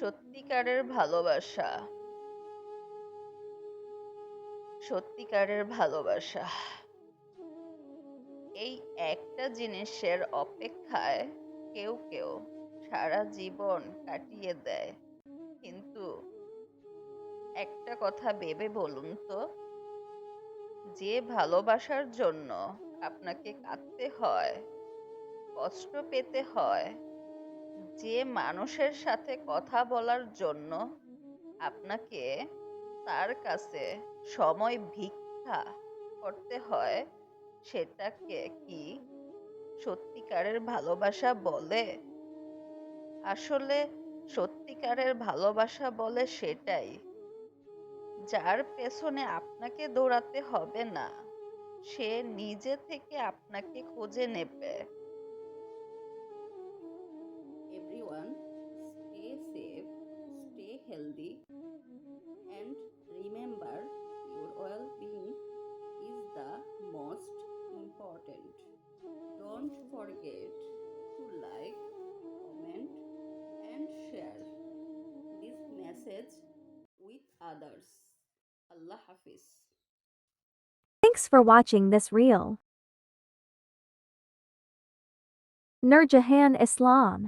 সত্যিকারের ভালোবাসা, সত্যিকারের ভালোবাসা এই একটা জিনিসের অপেক্ষায় কেউ কেউ সারা জীবন কাটিয়ে দেয়। কিন্তু একটা কথা ভেবে বলুন তো, যে ভালোবাসার জন্য আপনাকে কাঁদতে হয়, কষ্ট পেতে হয়, যে মানুষের সাথে কথা বলার জন্য আপনাকে তার কাছে সময় ভিক্ষা করতে হয়, সেটাকে কি সত্যিকারের ভালোবাসা বলে? আসলে সত্যিকারের ভালোবাসা বলে সেটাই, যার পেছনে আপনাকে দৌড়াতে হবে না, সে নিজে থেকে আপনাকে খুঁজে নেবে। Everyone, stay safe, stay healthy, and remember your well being is the most important. Don't forget to like, comment, and share this message with others. Allah Hafiz. Thanks for watching this reel. Nurjahan Islam